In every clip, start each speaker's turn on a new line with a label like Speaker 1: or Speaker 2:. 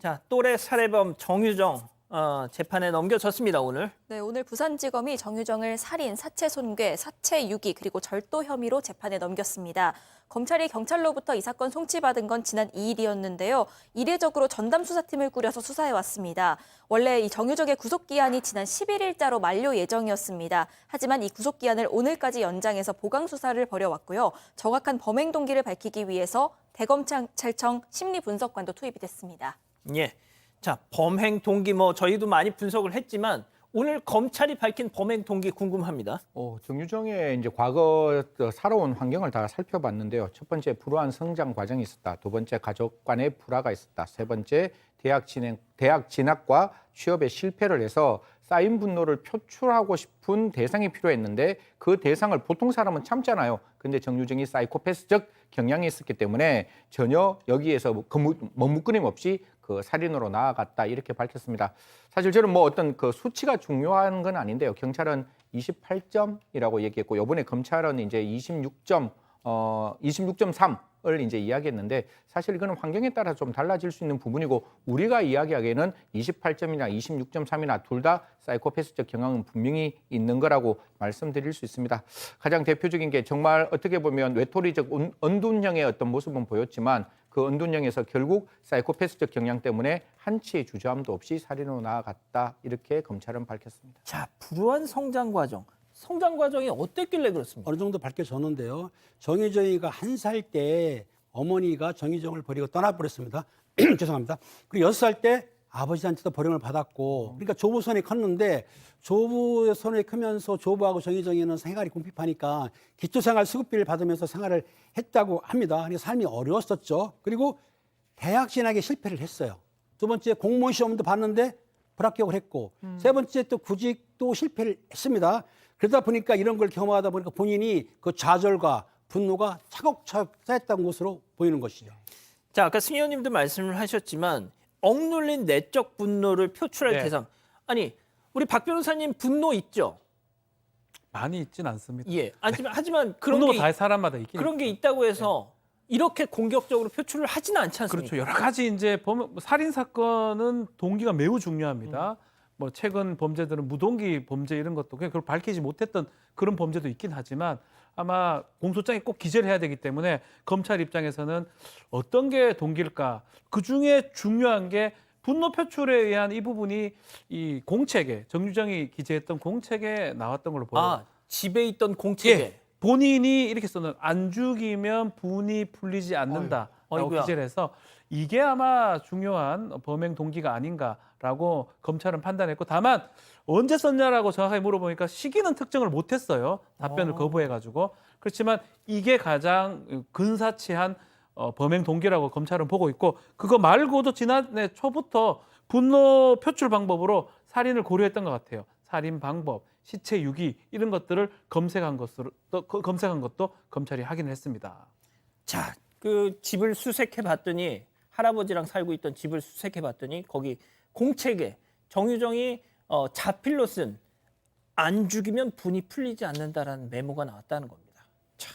Speaker 1: 자, 또래 살해범 정유정 재판에 넘겨졌습니다, 오늘.
Speaker 2: 네, 오늘 부산지검이 정유정을 살인, 사체 손괴, 사체 유기 그리고 절도 혐의로 재판에 넘겼습니다. 검찰이 경찰로부터 이 사건 송치받은 건 지난 2일이었는데요. 이례적으로 전담수사팀을 꾸려서 수사해왔습니다. 원래 이 정유정의 구속기한이 지난 11일자로 만료 예정이었습니다. 하지만 이 구속기한을 오늘까지 연장해서 보강수사를 벌여왔고요. 정확한 범행 동기를 밝히기 위해서 대검찰청 심리분석관도 투입이 됐습니다.
Speaker 1: 예. 자, 범행 동기 저희도 많이 분석을 했지만 오늘 검찰이 밝힌 범행 동기 궁금합니다.
Speaker 3: 정유정의 이제 과거 살아온 환경을 다 살펴봤는데요. 첫 번째, 불우한 성장 과정이 있었다. 두 번째, 가족 간의 불화가 있었다. 세 번째, 대학 진학과 취업에 실패를 해서 쌓인 분노를 표출하고 싶은 대상이 필요했는데 그 대상을 보통 사람은 참잖아요. 근데 정유정이 사이코패스적 경향이 있었기 때문에 전혀 여기에서 머뭇거림 없이 그 살인으로 나아갔다 이렇게 밝혔습니다. 사실 저는 어떤 그 수치가 중요한 건 아닌데요. 경찰은 28점이라고 얘기했고 이번에 검찰은 이제 26.3을 이제 이야기했는데 사실 이거는 환경에 따라 좀 달라질 수 있는 부분이고 우리가 이야기하기에는 28점이나 26.3이나 둘 다 사이코패스적 경향은 분명히 있는 거라고 말씀드릴 수 있습니다. 가장 대표적인 게 정말 어떻게 보면 외톨이적 언둔형의 어떤 모습은 보였지만 그 언둔형에서 결국 사이코패스적 경향 때문에 한치의 주저함도 없이 살인으로 나아갔다 이렇게 검찰은 밝혔습니다.
Speaker 1: 자, 불우한 성장 과정이 어땠길래 그렇습니까?
Speaker 4: 어느 정도 밝혀졌는데요. 정유정이가 1살 때 어머니가 정유정을 버리고 떠나버렸습니다. 죄송합니다. 그리고 6살 때 아버지한테도 버림을 받았고 그러니까 조부손이 컸는데 조부손이 크면서 조부하고 정유정이는 생활이 궁핍하니까 기초생활 수급비를 받으면서 생활을 했다고 합니다. 그래서 삶이 어려웠었죠. 그리고 대학 진학에 실패를 했어요. 두 번째 공무원 시험도 봤는데 불합격을 했고 세 번째 또 구직도 실패를 했습니다. 그러다 보니까 이런 걸 경험하다 보니까 본인이 그 좌절과 분노가 차곡차곡 쌓였던 것으로 보이는 것이죠.
Speaker 1: 자, 아까 승 의원님도 말씀을 하셨지만 억눌린 내적 분노를 표출할 대상. 아니, 우리 박 변호사님 분노 있죠?
Speaker 5: 많이 있진 않습니다.
Speaker 1: 예. 하지만 그런
Speaker 5: 분노가
Speaker 1: 게
Speaker 5: 다 사람마다 있긴
Speaker 1: 그런 게 있다고 해서 이렇게 공격적으로 표출을 하지는 않지 않습니까?
Speaker 5: 그렇죠. 여러 가지 이제 살인 사건은 동기가 매우 중요합니다. 최근 범죄들은 무동기 범죄 이런 것도 그냥 그걸 밝히지 못했던 그런 범죄도 있긴 하지만 아마 공소장에 꼭 기재를 해야 되기 때문에 검찰 입장에서는 어떤 게 동기일까? 그 중에 중요한 게 분노 표출에 의한 이 부분이 이 공책에 정유정이 기재했던 공책에 나왔던 걸로 보여요.
Speaker 1: 집에 있던 공책에.
Speaker 5: 예, 본인이 이렇게 써놓은 안 죽이면 분이 풀리지 않는다라고
Speaker 1: 어이구야.
Speaker 5: 기재를 해서 이게 아마 중요한 범행 동기가 아닌가라고 검찰은 판단했고 다만 언제 썼냐라고 정확하게 물어보니까 시기는 특정을 못했어요. 답변을 거부해가지고. 그렇지만 이게 가장 근사치한 범행 동기라고 검찰은 보고 있고 그거 말고도 지난해 초부터 분노 표출 방법으로 살인을 고려했던 것 같아요. 살인 방법, 시체 유기 이런 것들을 검색한 것도 검찰이 확인을 했습니다.
Speaker 1: 자, 그 집을 수색해 봤더니 할아버지랑 살고 있던 집을 수색해 봤더니 거기 공책에 정유정이 자필로 쓴 안 죽이면 분이 풀리지 않는다라는 메모가 나왔다는 겁니다. 자,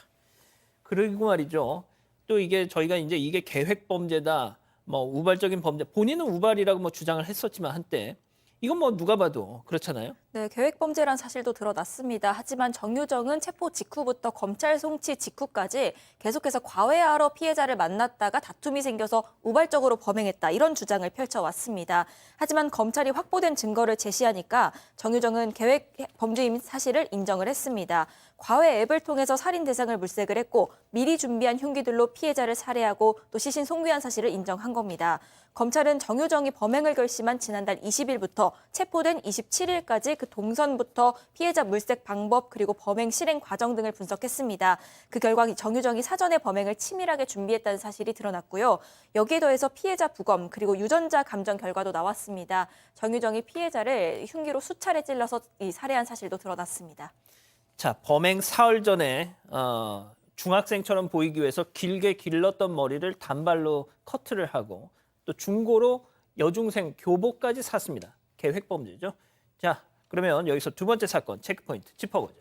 Speaker 1: 그리고 말이죠. 또 이게 저희가 이게 계획 범죄다, 우발적인 범죄, 본인은 우발이라고 주장을 했었지만 한때 이건 누가 봐도 그렇잖아요.
Speaker 2: 네, 계획범죄란 사실도 드러났습니다. 하지만 정유정은 체포 직후부터 검찰 송치 직후까지 계속해서 과외하러 피해자를 만났다가 다툼이 생겨서 우발적으로 범행했다. 이런 주장을 펼쳐왔습니다. 하지만 검찰이 확보된 증거를 제시하니까 정유정은 계획 범죄인 사실을 인정을 했습니다. 과외 앱을 통해서 살인 대상을 물색을 했고 미리 준비한 흉기들로 피해자를 살해하고 또 시신 송괴한 사실을 인정한 겁니다. 검찰은 정유정이 범행을 결심한 지난달 20일부터 체포된 27일까지 그 동선부터 피해자 물색 방법 그리고 범행 실행 과정 등을 분석했습니다. 그 결과 정유정이 사전에 범행을 치밀하게 준비했다는 사실이 드러났고요. 여기에 더해서 피해자 부검 그리고 유전자 감정 결과도 나왔습니다. 정유정이 피해자를 흉기로 수차례 찔러서 살해한 사실도 드러났습니다.
Speaker 1: 자, 범행 사흘 전에 중학생처럼 보이기 위해서 길게 길렀던 머리를 단발로 커트를 하고 또 중고로 여중생 교복까지 샀습니다. 계획 범죄죠. 자, 그러면 여기서 두 번째 사건 체크포인트 짚어보죠.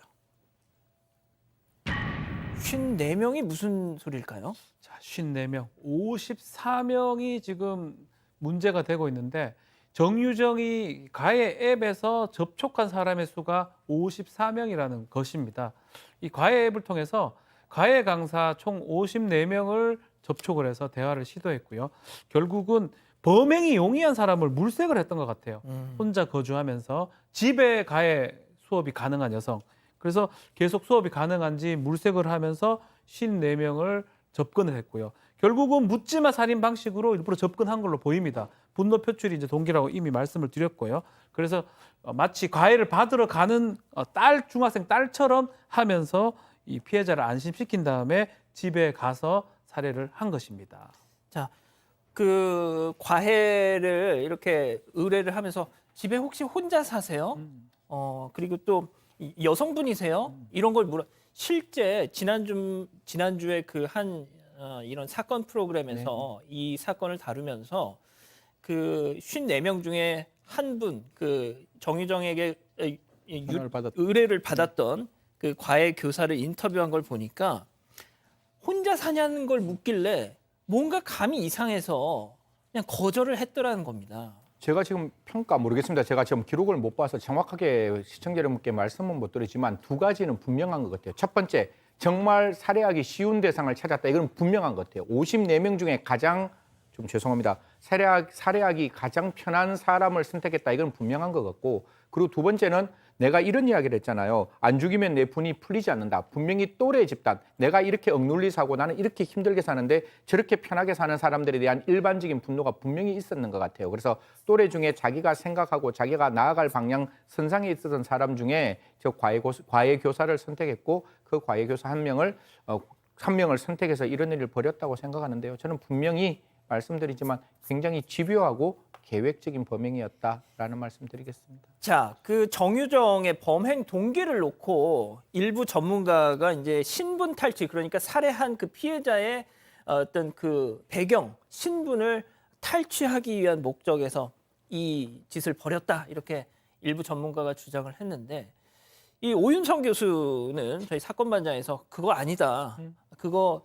Speaker 1: 54명이 무슨 소리일까요?
Speaker 5: 자, 54명, 54명이 지금 문제가 되고 있는데 정유정이 가해 앱에서 접촉한 사람의 수가 54명이라는 것입니다. 이 가해 앱을 통해서 가해 강사 총 54명을 접촉을 해서 대화를 시도했고요. 결국은 범행이 용이한 사람을 물색을 했던 것 같아요. 혼자 거주하면서 집에 가해 수업이 가능한 여성. 그래서 계속 수업이 가능한지 물색을 하면서 54명을 접근을 했고요. 결국은 묻지마 살인 방식으로 일부러 접근한 걸로 보입니다. 분노 표출이 이제 동기라고 이미 말씀을 드렸고요. 그래서 마치 가해를 받으러 가는 중학생 딸처럼 하면서 이 피해자를 안심시킨 다음에 집에 가서 살해를 한 것입니다.
Speaker 1: 자, 그 과해를 이렇게 의뢰를 하면서 집에 혹시 혼자 사세요? 그리고 또 여성분이세요? 이런 걸 물어. 실제 지난주에 그 이런 사건 프로그램에서 이 사건을 다루면서 그 54명 중에 한 분, 그 정유정에게 의뢰를 받았던 그 과외 교사를 인터뷰한 걸 보니까 혼자 사냐는 걸 묻길래 뭔가 감이 이상해서 그냥 거절을 했더라는 겁니다.
Speaker 3: 제가 지금 평가 모르겠습니다. 제가 지금 기록을 못 봐서 정확하게 시청자 여러분께 말씀은 못 드리지만 두 가지는 분명한 것 같아요. 첫 번째, 정말 살해하기 쉬운 대상을 찾았다. 이건 분명한 것 같아요. 54명 중에 가장 좀 죄송합니다. 살해하기 가장 편한 사람을 선택했다. 이건 분명한 것 같고, 그리고 두 번째는 내가 이런 이야기를 했잖아요. 안 죽이면 내 분이 풀리지 않는다. 분명히 또래 집단, 내가 이렇게 억눌리 사고 나는 이렇게 힘들게 사는데 저렇게 편하게 사는 사람들에 대한 일반적인 분노가 분명히 있었는 것 같아요. 그래서 또래 중에 자기가 생각하고 자기가 나아갈 방향 선상에 있었던 사람 중에 저 과외 교사를 선택했고 그 과외 교사 한 명을 선택해서 이런 일을 벌였다고 생각하는데요. 저는 분명히 말씀드리지만 굉장히 집요하고 계획적인 범행이었다라는 말씀드리겠습니다.
Speaker 1: 자, 그 정유정의 범행 동기를 놓고 일부 전문가가 이제 신분 탈취, 그러니까 살해한 그 피해자의 어떤 그 배경, 신분을 탈취하기 위한 목적에서 이 짓을 벌였다, 이렇게 일부 전문가가 주장을 했는데, 이 오윤성 교수는 저희 사건반장에서 그거 아니다. 그거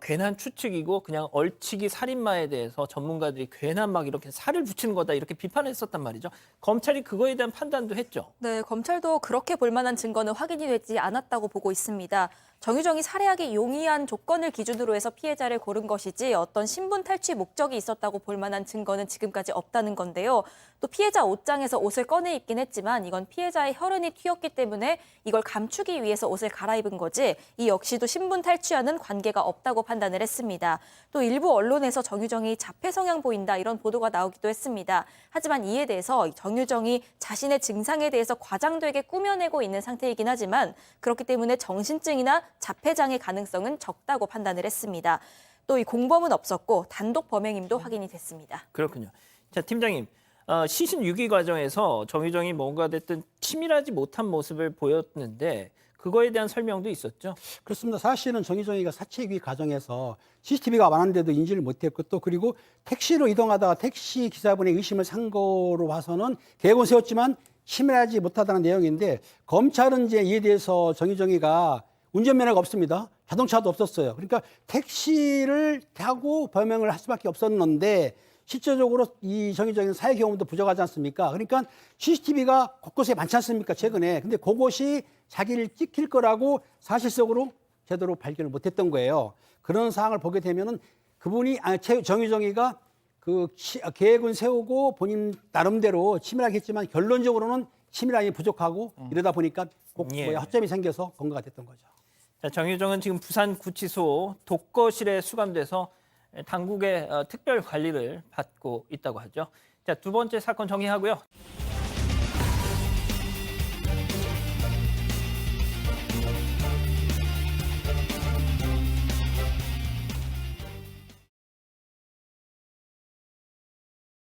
Speaker 1: 괜한 추측이고 그냥 얼치기 살인마에 대해서 전문가들이 괜한 막 이렇게 살을 붙이는 거다, 이렇게 비판했었단 말이죠. 검찰이 그거에 대한 판단도 했죠.
Speaker 2: 네, 검찰도 그렇게 볼 만한 증거는 확인이 되지 않았다고 보고 있습니다. 정유정이 살해하기 용이한 조건을 기준으로 해서 피해자를 고른 것이지 어떤 신분 탈취 목적이 있었다고 볼 만한 증거는 지금까지 없다는 건데요. 또 피해자 옷장에서 옷을 꺼내 입긴 했지만 이건 피해자의 혈흔이 튀었기 때문에 이걸 감추기 위해서 옷을 갈아입은 거지 이 역시도 신분 탈취와는 관계가 없다고 판단을 했습니다. 또 일부 언론에서 정유정이 자폐 성향 보인다 이런 보도가 나오기도 했습니다. 하지만 이에 대해서 정유정이 자신의 증상에 대해서 과장되게 꾸며내고 있는 상태이긴 하지만 그렇기 때문에 정신증이나 자폐장애 가능성은 적다고 판단을 했습니다. 또 이 공범은 없었고 단독 범행임도 확인이 됐습니다.
Speaker 1: 그렇군요. 자, 팀장님, 시신 유기 과정에서 정유정이 뭔가 됐든 치밀하지 못한 모습을 보였는데 그거에 대한 설명도 있었죠?
Speaker 4: 그렇습니다. 사실은 정유정이가 사체유기 과정에서 CCTV가 많은데도 인지를 못했고 또 그리고 택시로 이동하다가 택시 기사분의 의심을 산 거로 봐서는 계획은 세웠지만 치밀하지 못하다는 내용인데 검찰은 이제 이에 대해서 정유정이가 운전면허가 없습니다. 자동차도 없었어요. 그러니까 택시를 타고 범행을 할 수밖에 없었는데 실제적으로 이 정유정은 사회 경험도 부족하지 않습니까? 그러니까 CCTV가 곳곳에 많지 않습니까? 최근에. 근데 그것이 자기를 찍힐 거라고 사실적으로 제대로 발견을 못했던 거예요. 그런 상황을 보게 되면은 그분이 정유정이가 그 계획은 세우고 본인 나름대로 치밀하게 했지만 결론적으로는 치밀함이 부족하고 이러다 보니까 꼭 허점이 생겨서 검거가 됐던 거죠.
Speaker 1: 자, 정유정은 지금 부산구치소 독거실에 수감돼서 당국의 특별 관리를 받고 있다고 하죠. 자, 두 번째 사건 정리하고요.